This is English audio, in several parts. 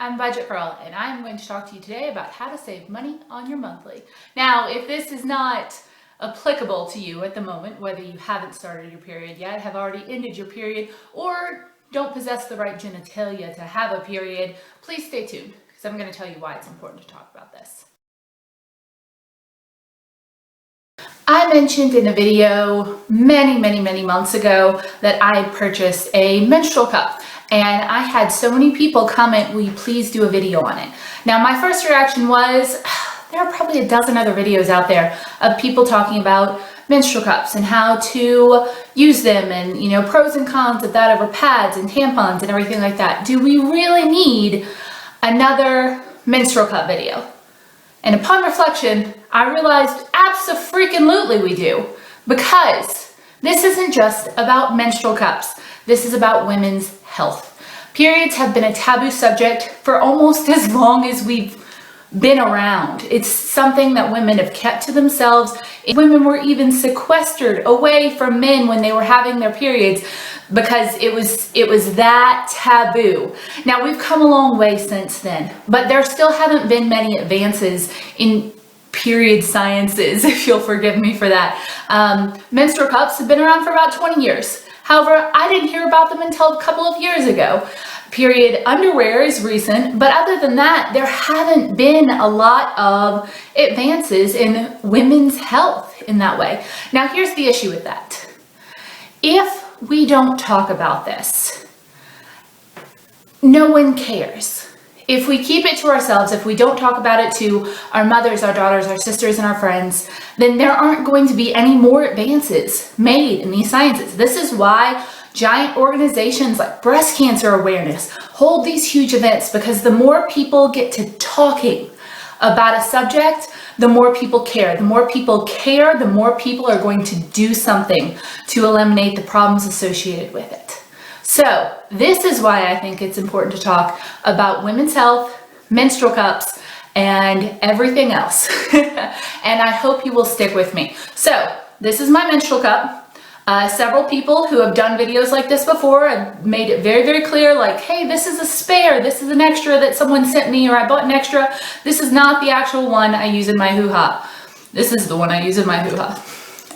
I'm Budget Girl, and I'm going to talk to you today about how to save money on your monthly. Now, if this is not applicable to you at the moment, whether you haven't started your period yet, have already ended your period, or don't possess the right genitalia to have a period, please stay tuned, because I'm going to tell you why it's important to talk about this. I mentioned in a video many months ago that I had purchased a menstrual cup, and I had so many people comment, will you please do a video on it? Now my first reaction was, there are probably a dozen other videos out there of people talking about menstrual cups and how to use them and, you know, pros and cons of that over pads and tampons and everything like that. Do we really need another menstrual cup video? And upon reflection, I realized abso-freaking-lutely we do, because this isn't just about menstrual cups. This is about women's health. Periods have been a taboo subject for almost as long as we've been around. It's something that women have kept to themselves. Women were even sequestered away from men when they were having their periods because it was that taboo. Now we've come a long way since then, but there still haven't been many advances in period sciences, if you'll forgive me for that. Menstrual cups have been around for about 20 years. However, I didn't hear about them until a couple of years ago. Period underwear is recent, but other than that, there haven't been a lot of advances in women's health in that way. Now, here's the issue with that. If we don't talk about this, no one cares. If we keep it to ourselves, if we don't talk about it to our mothers, our daughters, our sisters, and our friends, then there aren't going to be any more advances made in these sciences. This is why giant organizations like breast cancer awareness hold these huge events, because the more people get to talking about a subject, the more people care. The more people care, the more people are going to do something to eliminate the problems associated with it. So this is why I think it's important to talk about women's health, menstrual cups, and everything else. And I hope you will stick with me. So this is my menstrual cup. Several people who have done videos like this before have made it very clear, like, hey, this is a spare, this is an extra that someone sent me, or I bought an extra. This is not the actual one I use in my hoo-ha. This is the one I use in my hoo-ha.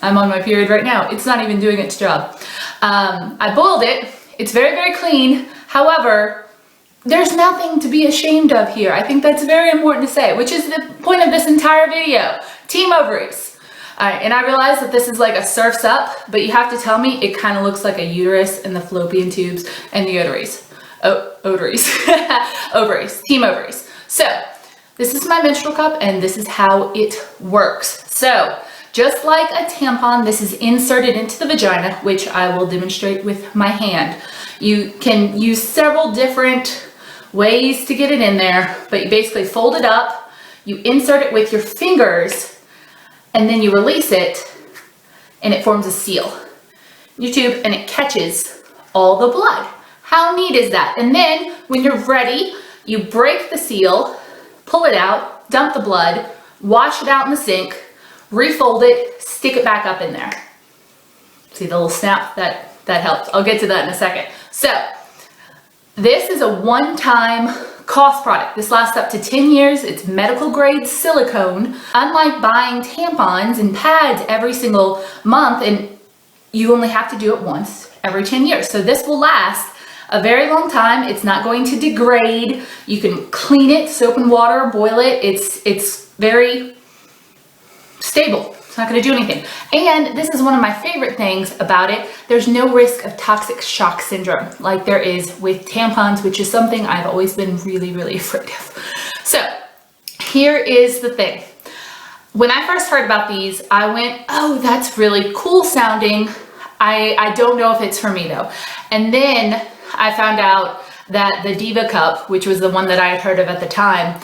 I'm on my period right now. It's not even doing its job. I boiled it. It's very clean. However, there's nothing to be ashamed of here. I think that's very important to say, which is the point of this entire video. Team ovaries. And I realize that this is like a surf's up, but you have to tell me it kind of looks like a uterus and the fallopian tubes and the ovaries. Ovaries. Ovaries. Team ovaries. So this is my menstrual cup, and this is how it works. So just like a tampon, this is inserted into the vagina, which I will demonstrate with my hand. You can use several different ways to get it in there, but you basically fold it up, you insert it with your fingers, and then you release it, and it forms a seal. You tube, and it catches all the blood. How neat is that? And then when you're ready, you break the seal, pull it out, dump the blood, wash it out in the sink, refold it, stick it back up in there. See the little snap? That helps. I'll get to that in a second. So this is a one-time cost product. This lasts up to 10 years. It's medical grade silicone. Unlike buying tampons and pads every single month, and you only have to do it once every 10 years. So this will last a very long time. It's not going to degrade. You can clean it, soap and water, boil it. It's very stable. It's not going to do anything. And this is one of my favorite things about it. There's no risk of toxic shock syndrome like there is with tampons, which is something I've always been really afraid of. So here is the thing. When I first heard about these, I went, oh, that's really cool sounding. I don't know if it's for me though. And then I found out that the Diva cup, which was the one that I had heard of at the time,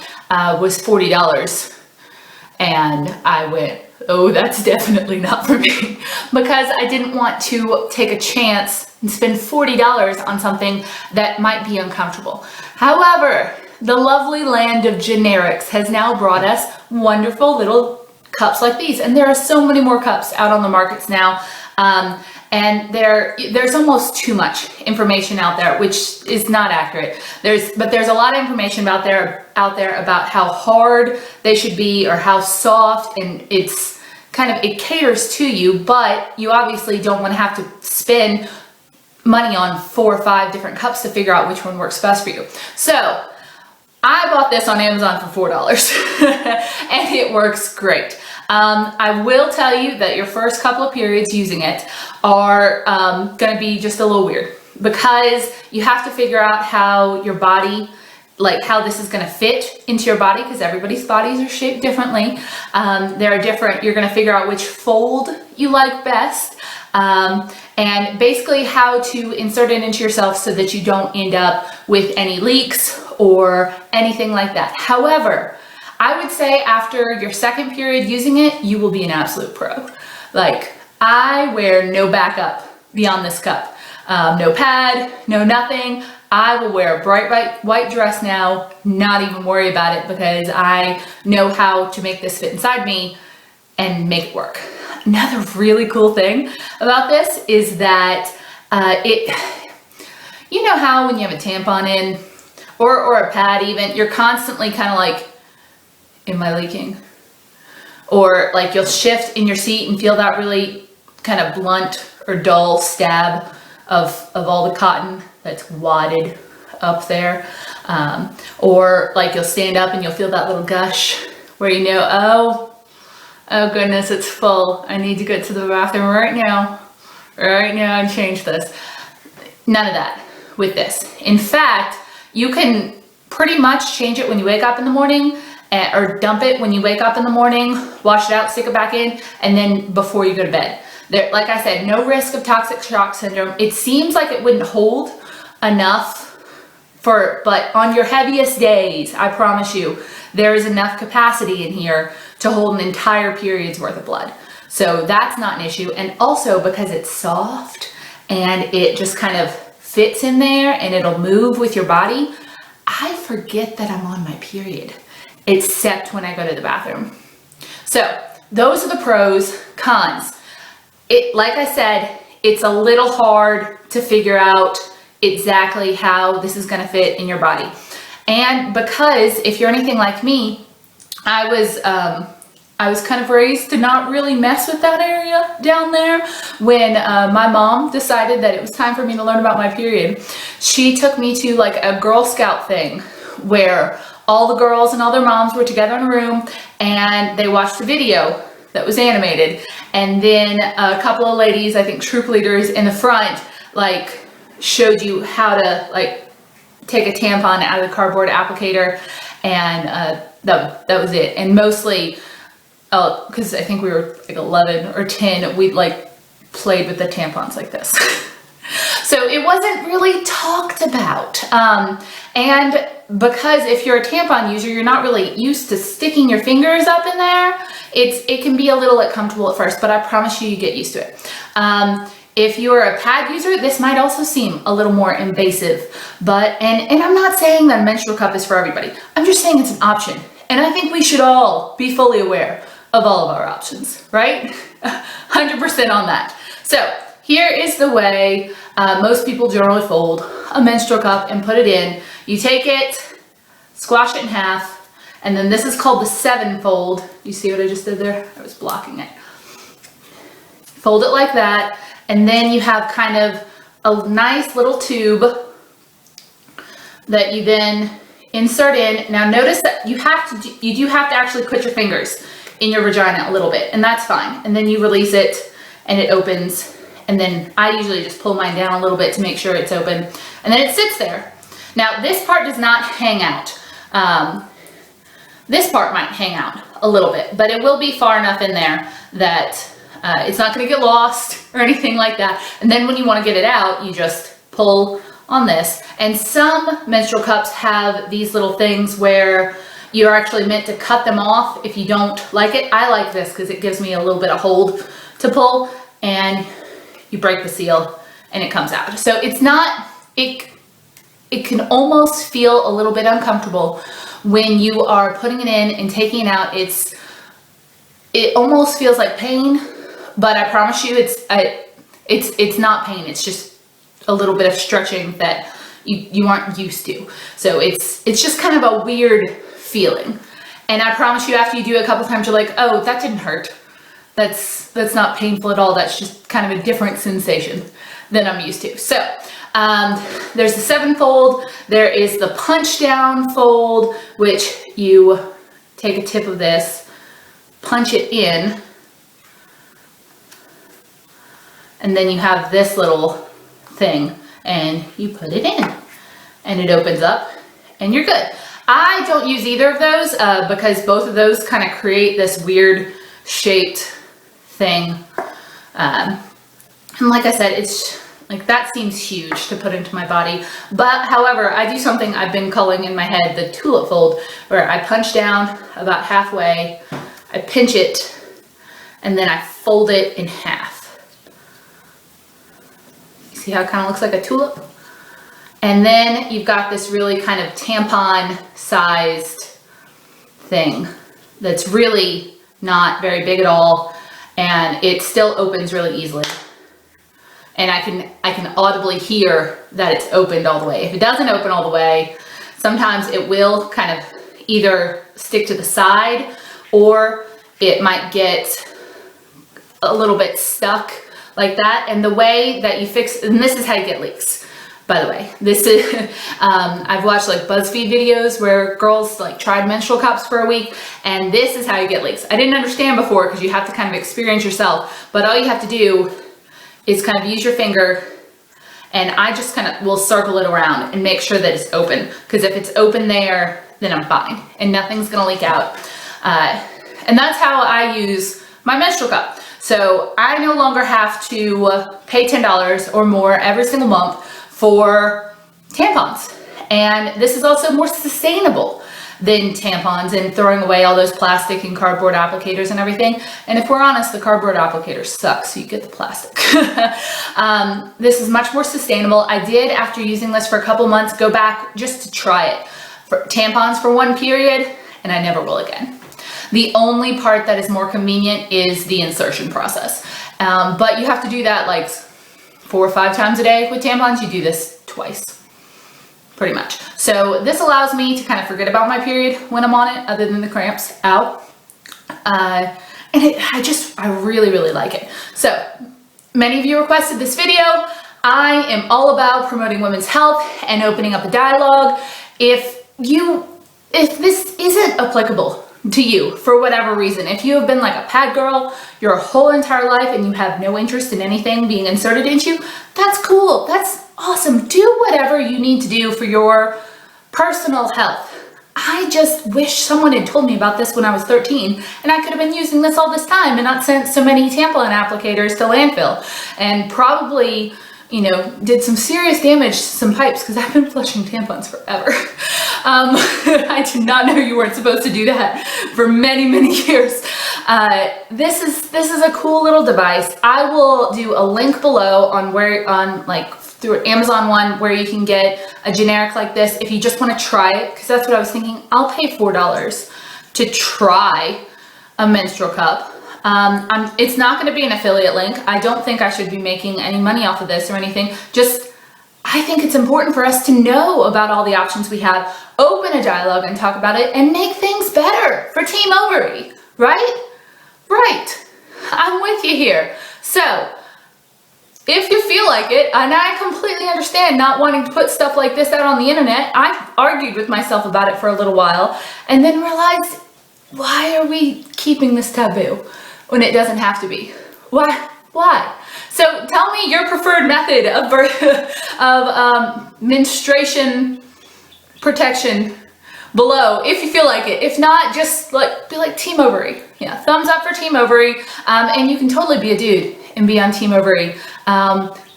was $40. And I went, oh, that's definitely not for me, because I didn't want to take a chance and spend $40 on something that might be uncomfortable. However, the lovely land of generics has now brought us wonderful little cups like these, and there are so many more cups out on the markets now. And there's almost too much information out there, which is not accurate. But there's a lot of information out there about how hard they should be or how soft, and it's kind of, it caters to you, but you obviously don't want to have to spend money on 4 or 5 different cups to figure out which one works best for you. So I bought this on Amazon for $4 and it works great. I will tell you that your first couple of periods using it are going to be just a little weird, because you have to figure out how your body, like how this is going to fit into your body, because everybody's bodies are shaped differently. They're different. You're going to figure out which fold you like best, and basically how to insert it into yourself so that you don't end up with any leaks or anything like that. However, I would say after your second period using it, you will be an absolute pro. Like, I wear no backup beyond this cup. No pad, no nothing. I will wear a bright white dress now, not even worry about it, because I know how to make this fit inside me and make it work. Another really cool thing about this is that you know how when you have a tampon in, or a pad even, you're constantly kind of like, am I leaking? Or like you'll shift in your seat and feel that really kind of blunt or dull stab of all the cotton that's wadded up there. Or like you'll stand up and you'll feel that little gush where you know, oh goodness, it's full. I need to get to the bathroom right now and change this. None of that with this. In fact, you can pretty much change it when you wake up in the morning, or dump it when you wake up in the morning, wash it out, stick it back in, and then before you go to bed. There, like I said, no risk of toxic shock syndrome. It seems like it wouldn't hold enough but on your heaviest days, I promise you, there is enough capacity in here to hold an entire period's worth of blood. So that's not an issue. And also because it's soft and it just kind of fits in there and it'll move with your body, I forget that I'm on my period, except when I go to the bathroom. So those are the pros. Cons. Like I said, it's a little hard to figure out exactly how this is going to fit in your body. And because if you're anything like me, I was kind of raised to not really mess with that area down there. When my mom decided that it was time for me to learn about my period, she took me to like a Girl Scout thing where all the girls and all their moms were together in a room and they watched a video that was animated. And then a couple of ladies, I think troop leaders in the front, like showed you how to like take a tampon out of the cardboard applicator, and that was it. And mostly, because I think we were like 11 or 10, we like played with the tampons like this. So it wasn't really talked about. And because if you're a tampon user, you're not really used to sticking your fingers up in there. It can be a little uncomfortable at first, but I promise you get used to it. If you're a pad user, this might also seem a little more invasive, but, and I'm not saying that a menstrual cup is for everybody. I'm just saying it's an option. And I think we should all be fully aware of all of our options, right? 100% on that. So here is the way most people generally fold a menstrual cup and put it in. You take it, squash it in half, and then this is called the 7 fold. You see what I just did there? I was blocking it. Fold it like that, and then you have kind of a nice little tube that you then insert in. Now notice that you do have to actually put your fingers in your vagina a little bit, and that's fine. And then you release it and it opens, and then I usually just pull mine down a little bit to make sure it's open, and then it sits there. Now this part does not hang out. This part might hang out a little bit, but it will be far enough in there that it's not going to get lost or anything like that. And then when you want to get it out, you just pull on this. And some menstrual cups have these little things where you're actually meant to cut them off if you don't like it. I like this because it gives me a little bit of hold to pull, and you break the seal and it comes out. So it's not, it can almost feel a little bit uncomfortable when you are putting it in and taking it out. It almost feels like pain, but I promise you It's not pain. It's just a little bit of stretching that you aren't used to. So it's just kind of a weird feeling. And I promise you, after you do it a couple times, you're like, oh, that didn't hurt. That's not painful at all. That's just kind of a different sensation than I'm used to. So there's the 7-fold. There is the punch down fold, which you take a tip of this, punch it in, and then you have this little thing and you put it in and it opens up and you're good. I don't use either of those because both of those kind of create this weird shaped thing. And like I said, it's like that seems huge to put into my body. But however, I do something I've been calling in my head the tulip fold, where I punch down about halfway, I pinch it, and then I fold it in half. You see how it kind of looks like a tulip? And then you've got this really kind of tampon sized thing that's really not very big at all, and it still opens really easily. And I can audibly hear that it's opened all the way. If it doesn't open all the way, sometimes it will kind of either stick to the side or it might get a little bit stuck like that. And the way that you fix, and this is how you get leaks, by the way. This is, I've watched like BuzzFeed videos where girls like tried menstrual cups for a week, and this is how you get leaks. I didn't understand before because you have to kind of experience yourself, but all you have to do is kind of use your finger, and I just kind of will circle it around and make sure that it's open, because if it's open there, then I'm fine and nothing's gonna leak out. And that's how I use my menstrual cup. So I no longer have to pay $10 or more every single month for tampons. And this is also more sustainable than tampons and throwing away all those plastic and cardboard applicators and everything. And if we're honest, the cardboard applicator sucks, so you get the plastic. This is much more sustainable. I did, after using this for a couple months, go back just to try it for tampons for one period, and I never will again. The only part that is more convenient is the insertion process. But you have to do that like 4 or 5 times a day with tampons. You do this twice, pretty much. So this allows me to kind of forget about my period when I'm on it, other than the cramps. Ow. And I really, really like it. So many of you requested this video. I am all about promoting women's health and opening up a dialogue. If this isn't applicable to you for whatever reason, if you have been like a pad girl your whole entire life and you have no interest in anything being inserted into you, that's cool. That's awesome. Do whatever you need to do for your personal health. I just wish someone had told me about this when I was 13, and I could have been using this all this time and not sent so many tampon applicators to landfill, and probably, you know, did some serious damage to some pipes, because I've been flushing tampons forever. I did not know you weren't supposed to do that for many, many years. This is a cool little device. I will do a link below on like through Amazon one where you can get a generic like this if you just want to try it, because that's what I was thinking. I'll pay $4 to try a menstrual cup. It's not going to be an affiliate link. I don't think I should be making any money off of this or anything. Just, I think it's important for us to know about all the options we have, open a dialogue and talk about it, and make things better for Team Ovary, right? Right. I'm with you here. So, if you feel like it, and I completely understand not wanting to put stuff like this out on the internet, I argued with myself about it for a little while, and then realized, why are we keeping this taboo when it doesn't have to be? Why? So tell me your preferred method of menstruation protection below if you feel like it. If not, just be like Team Ovary. Yeah, thumbs up for Team Ovary. And you can totally be a dude and be on Team Ovary.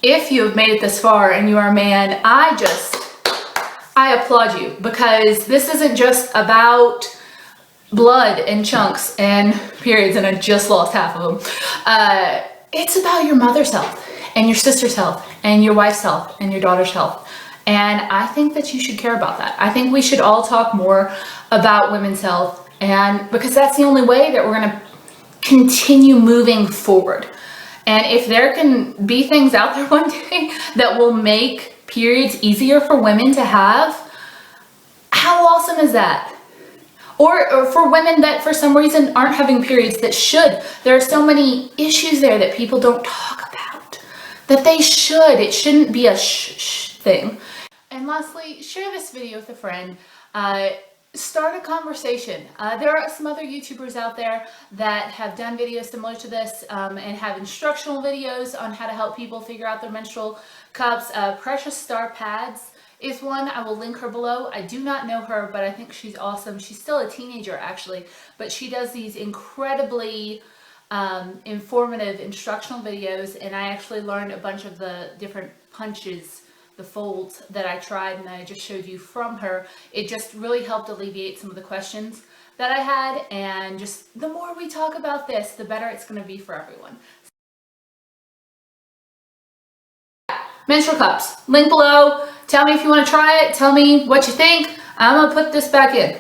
If you have made it this far and you are a man, I applaud you, because this isn't just about blood and chunks and periods, and I just lost half of them. It's about your mother's health and your sister's health and your wife's health and your daughter's health. And I think that you should care about that. I think we should all talk more about women's health, and because that's the only way that we're going to continue moving forward. And if there can be things out there one day that will make periods easier for women to have, how awesome is that? Or for women that for some reason aren't having periods that should. There are so many issues there that people don't talk about, that they should. It shouldn't be a shh thing. And lastly, share this video with a friend. Start a conversation. There are some other YouTubers out there that have done videos similar to this and have instructional videos on how to help people figure out their menstrual cups. Precious Star Pads is one. I will link her below. I do not know her, but I think she's awesome. She's still a teenager actually, but she does these incredibly informative instructional videos, and I actually learned a bunch of the different punches, the folds that I tried, and I just showed you from her. It just really helped alleviate some of the questions that I had, and just the more we talk about this, the better it's going to be for everyone. Menstrual cups, link below. Tell me if you want to try it. Tell me what you think. I'm going to put this back in.